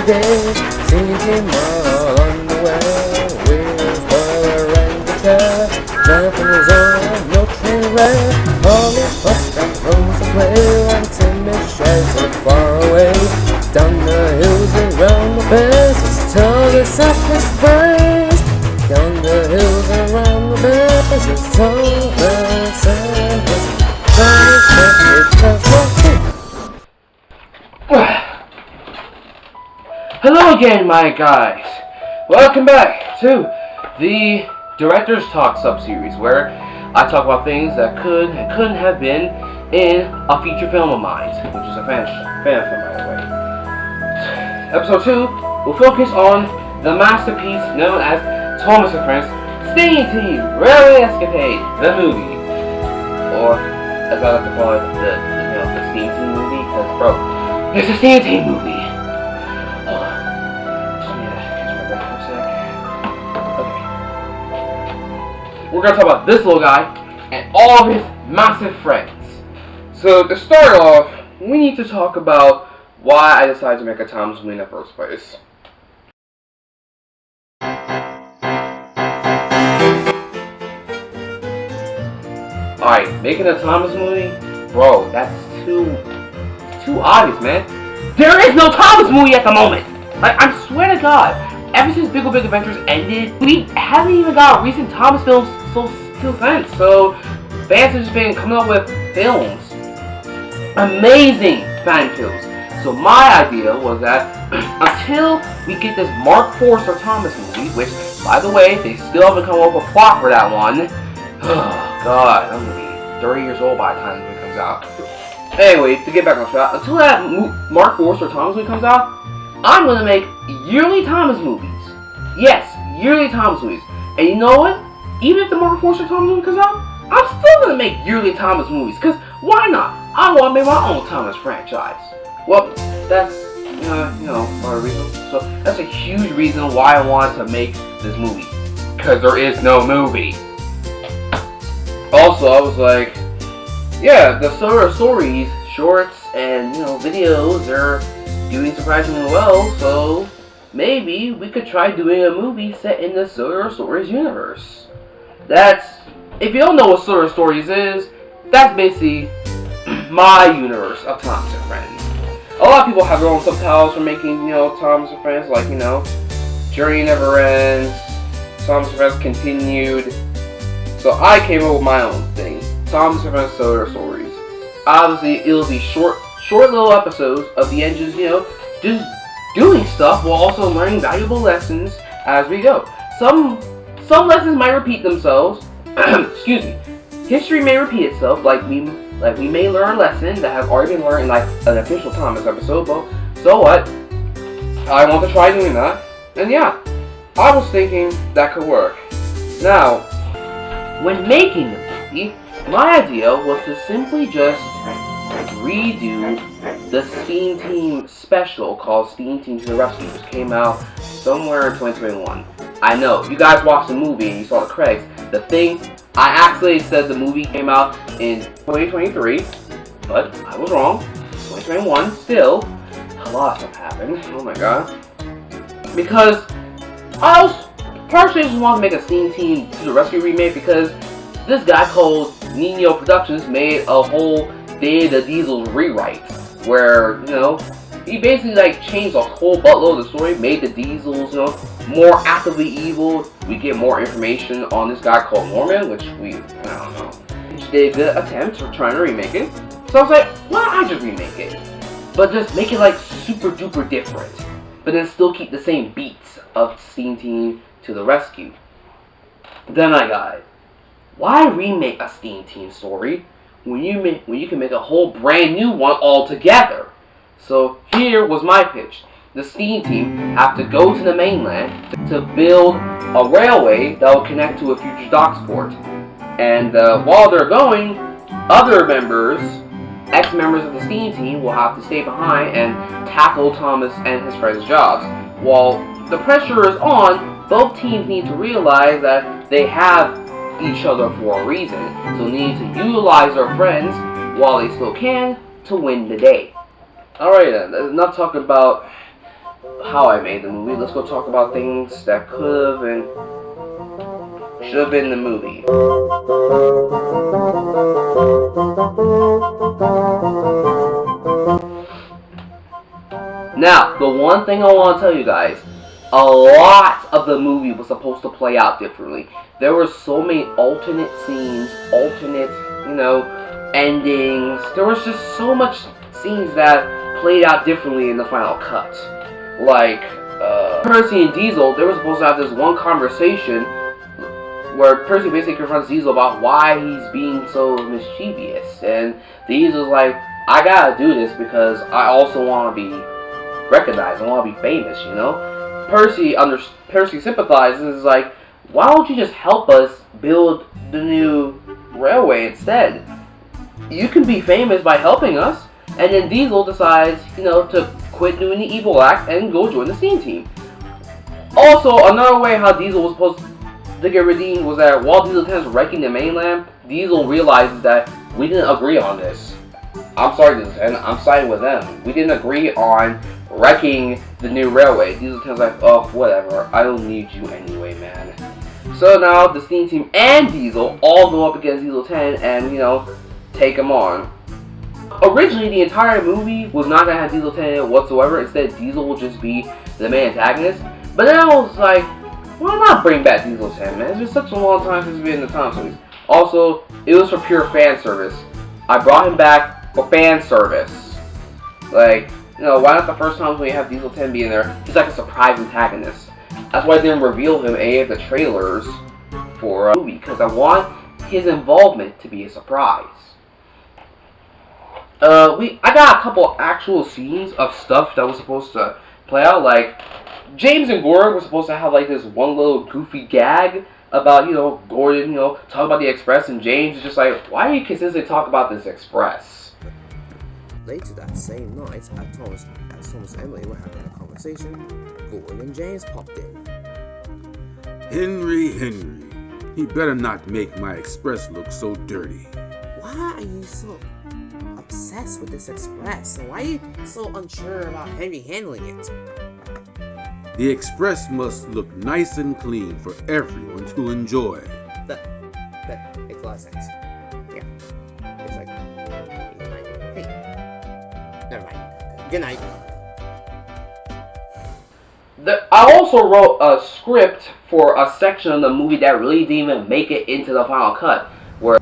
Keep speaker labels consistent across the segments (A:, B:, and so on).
A: Escapade, seeing him on the way with the orangutan. Nothing is on, no train red. All of us got room to play, and timid sheds are far away. Down the hills around the bends, it's tall the softest praise. Down the hills around the bends, it's tall the softest
B: Hello again, my guys. Welcome back to the Director's Talk sub-series, where I talk about things that could and couldn't have been in a feature film of mine, which is a fan film, by the way. Episode 2 will focus on the masterpiece known as Thomas and Friends Steam Team Railway Escapade, the movie, or as I like to call it, the Steam Team movie, because bro, it's a Steam Team movie. Hold on. Just need to catch my breath for a sec. Okay. We're gonna talk about this little guy and all of his massive friends. So to start off, we need to talk about why I decided to make a Thomas movie in the first place. Alright, making a Thomas movie? Bro, that's too obvious, man. There is no Thomas movie at the moment! Like, I swear to God, ever since Big Adventures ended, we haven't even got a recent Thomas film since. So, fans have just been coming up with films. Amazing fan films. So my idea was that until we get this Mark Forster Thomas movie, which, by the way, they still haven't come up with a plot for that one. Oh, God, I'm gonna be 30 years old by the time it comes out. Anyway, to get back on track, until that Mark Forster Thomas movie comes out, I'm gonna make yearly Thomas movies. Yes, yearly Thomas movies. And you know what? Even if the Mark Forster Thomas movie comes out, I'm still gonna make yearly Thomas movies. Cause why not? I want to make my own Thomas franchise. Well, that's part of the reason. So that's a huge reason why I wanted to make this movie. Cause there is no movie. Also, I was like, yeah, the stories, shorts, and videos are doing surprisingly well. So maybe we could try doing a movie set in the Solar Stories universe. That's, if you don't know what Solar Stories is, that's basically my universe of Thomas and Friends. A lot of people have their own subtitles for making, Thomas and Friends, like, Journey Never Ends, Thomas and Friends Continued. So I came up with my own thing, Thomas and Friends Solar Stories. Obviously, it'll be short little episodes of the engines, just doing stuff while also learning valuable lessons as we go. Some lessons might repeat themselves. Excuse me. History may repeat itself, like we may learn a lesson that has already been learned in like an official Thomas episode, but so what? I want to try doing that. And yeah, I was thinking that could work. Now, when making the movie, my idea was to simply just redo the Steam Team special called Steam Team to the Rescue, which came out somewhere in 2021. I know, you guys watched the movie and you saw the credits. The thing, I actually said the movie came out in 2023, but I was wrong. 2021, still, a lot of stuff happened. Oh my god. Because I was partially just wanted to make a Steam Team to the Rescue remake because this guy called Nino Productions made a whole Day of the Diesel rewrite where, he basically changed a whole buttload of the story, made the Diesels, more actively evil. We get more information on this guy called Norman, which which did a good attempt for trying to remake it. So I was like, why don't I just remake it? But just make it super duper different. But then still keep the same beats of Steam Team to the Rescue. Then I got it. Why remake a Steam Team story when you can make a whole brand new one altogether? So here was my pitch. The Steam Team have to go to the mainland to build a railway that will connect to a future dockport. And while they're going, other members, ex-members of the Steam Team, will have to stay behind and tackle Thomas and his friends' jobs. While the pressure is on, both teams need to realize that they have each other for a reason, so need to utilize their friends while they still can to win the day. Alright then, enough talking about how I made the movie. Let's go talk about things that could have and should have been in the movie. Now, the one thing I want to tell you guys, a lot of the movie was supposed to play out differently. There were so many alternate scenes, alternate, endings. There was just so much scenes that played out differently in the final cut. Like, Percy and Diesel, they were supposed to have this one conversation where Percy basically confronts Diesel about why he's being so mischievous. And Diesel's like, I gotta do this because I also want to be recognized. I want to be famous, Percy sympathizes and is like, why don't you just help us build the new railway instead? You can be famous by helping us. And then Diesel decides, to quit doing the evil act and go join the scene team. Also, another way how Diesel was supposed to get redeemed was that while Diesel 10 is wrecking the mainland, Diesel realizes that we didn't agree on this. I'm sorry, Diesel 10, I'm siding with them. We didn't agree on wrecking the new railway. Diesel 10's like, oh, whatever, I don't need you anyway, man. So now the Steam Team and Diesel all go up against Diesel 10 and, take him on. Originally, the entire movie was not going to have Diesel 10 in it whatsoever. Instead, Diesel will just be the main antagonist. But then I was like, why not bring back Diesel 10, man? It's been such a long time since we've been in the Tom series. Also, it was for pure fan service. I brought him back for fan service. Like, why not the first time when you have Diesel 10 be in there, he's like a surprise antagonist. That's why I didn't reveal him in any of the trailers for a movie, because I want his involvement to be a surprise. I got a couple actual scenes of stuff that was supposed to play out, like James and Gordon were supposed to have like this one little goofy gag about, Gordon, talking about the Express, and James is just like, why are you consistently talking about this Express?
A: Later that same night, as Thomas and Emily were having a conversation, Gordon and James popped in.
C: Henry, he better not make my Express look so dirty.
A: Why are you so obsessed with this Express? And why are you so unsure about Henry handling it?
C: The Express must look nice and clean for everyone to enjoy.
A: That makes a lot of sense. Yeah. It's like, hey, never mind. Good night.
B: I also wrote a script for a section of the movie that really didn't even make it into the final cut, where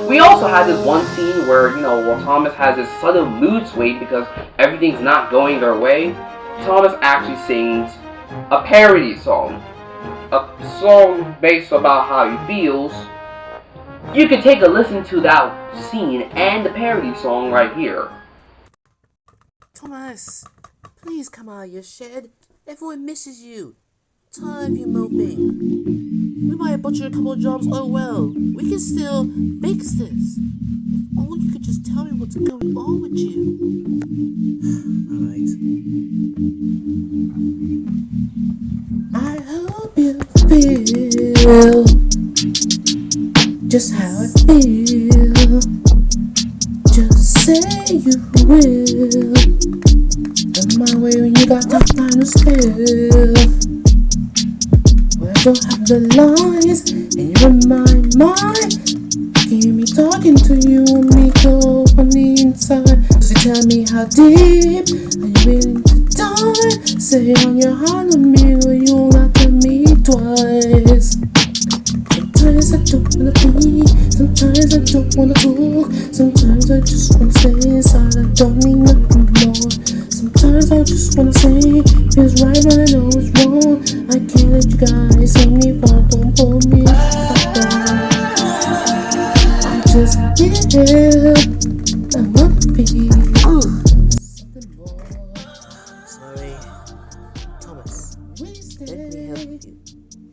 B: we also had this one scene where, Thomas has this sudden mood swing because everything's not going their way. Thomas actually sings a parody song. A song based about how he feels. You can take a listen to that scene and the parody song right here.
A: Thomas, please come out of your shed. Everyone misses you. Tired of you moping. We might have butchered a couple of jobs, oh well. We can still fix this. If only you could just tell me what's going on with you. Alright. I hope you feel just how I feel. Just say you will. Come my way when you got tough time to spill. I don't have the lines, and you're in my mind. Hear me talking to you and me go on the inside. So tell me how deep are you willing to dive? Say on your heart on me, or you'll not tell me twice. Sometimes I don't wanna be, sometimes I don't wanna talk. Sometimes I just wanna stay inside, I don't need nothing more. Sometimes I just wanna say, feels right when I know it's wrong. I can't let you guys see me fall, don't pull me down. I just can't help, I wanna be something more. Sorry, Thomas, let me help you.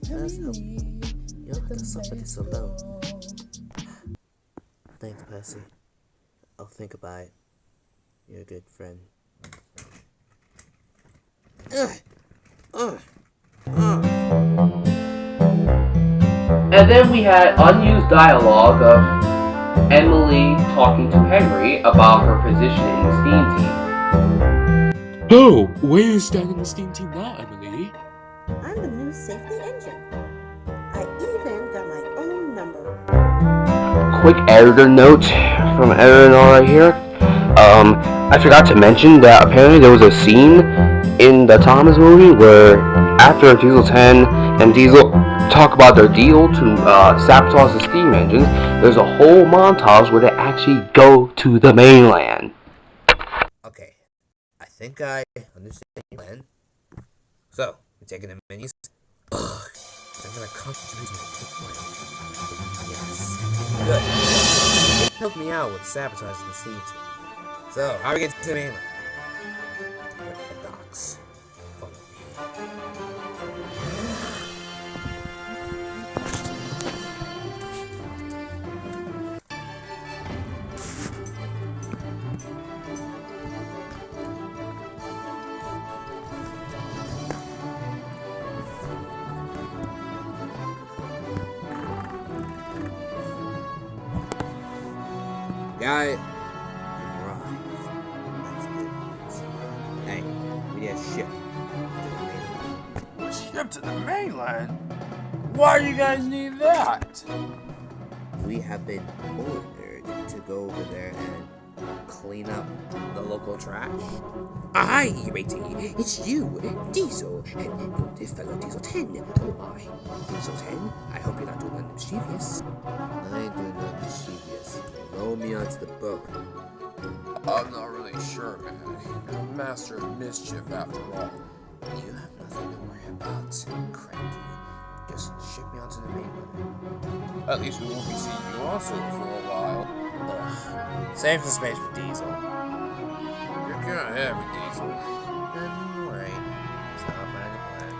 A: Let us help you. You don't have to suffer this alone. Thanks, Percy. I'll think about it. You're a good friend.
B: And then we had unused dialogue of Emily talking to Henry about her position in the STEAM team.
D: Oh, where you stand in the STEAM team now, Emily?
E: I'm the new safety engine. I even got my own number.
B: Quick editor note from editor right here. I forgot to mention that apparently there was a scene in the Thomas movie where after Diesel 10 and Diesel talk about their deal to sabotage the steam engines, there's a whole montage where they actually go to the mainland.
A: Okay, I think I understand your plan. So, we're taking the minis. Ugh, I'm gonna concentrate on the plan. Yes. Good. It helped me out with sabotaging the steam team. So, how do we get to the mainland? The docks. Follow me. Got it. Right. That's good. Hey, we need a ship to the mainland.
D: A ship to the mainland? Why do you guys need that?
A: We have been ordered to go over there and clean up the local trash. Hi, matey. It's you, Diesel, and this fellow Diesel 10. Oh, hi, Diesel 10. I hope you're not doing nothing mischievous. I ain't doing nothing mischievous. Roll me onto the boat.
D: I'm not really sure, man. You're a master of mischief after all.
A: You have nothing to worry about, Cranky. Just ship me onto the mainland.
D: At least we won't be seeing you also for a while.
A: Ugh. Save some space for Diesel.
D: You're kinda heavy, Diesel.
A: Alright. It's not my plan.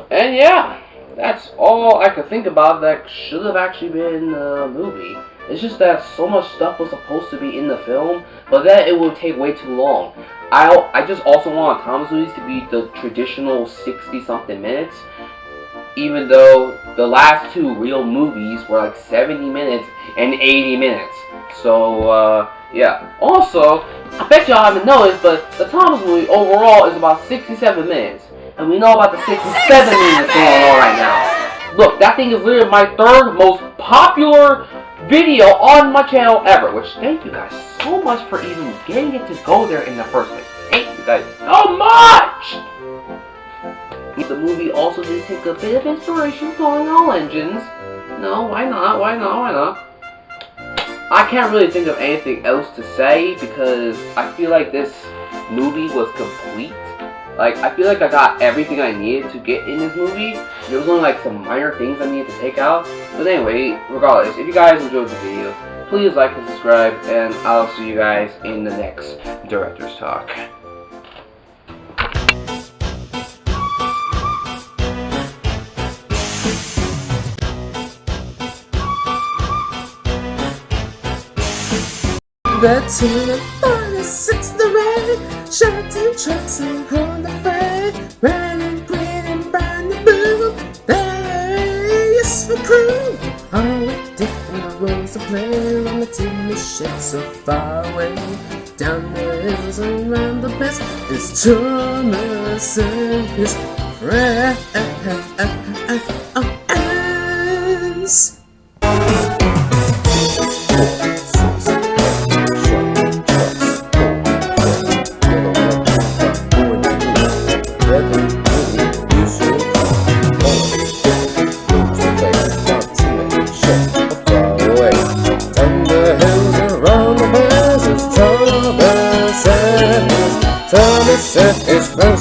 B: And yeah, that's all I could think about that should have actually been a movie. It's just that so much stuff was supposed to be in the film, but then it would take way too long. I just also want Thomas movies to be the traditional 60-something minutes, even though the last two real movies were like 70 minutes and 80 minutes. So, yeah. Also, I bet y'all haven't noticed, but the Thomas movie overall is about 67 minutes. And we know about the 67 minutes going on right now. Look, that thing is literally my third most popular video on my channel ever, which thank you guys so much for even getting it to go there in the first place. Thank you guys so much! The movie also did take a bit of inspiration from all engines. No, why not? Why not? Why not? I can't really think of anything else to say because I feel like this movie was complete. Like, I feel like I got everything I needed to get in this movie. There was only like some minor things I needed to take out. But anyway, regardless, if you guys enjoyed the video, please like and subscribe, and I'll see you guys in the next Director's Talk.
E: That's in the 46 the red, shouting trucks and on the freight, running green and brown the blue, there is for crew. All with different roles to play on the timber shed so far away. Down the hills and round the best is Thomas and his friends.
A: Thomas and his friends.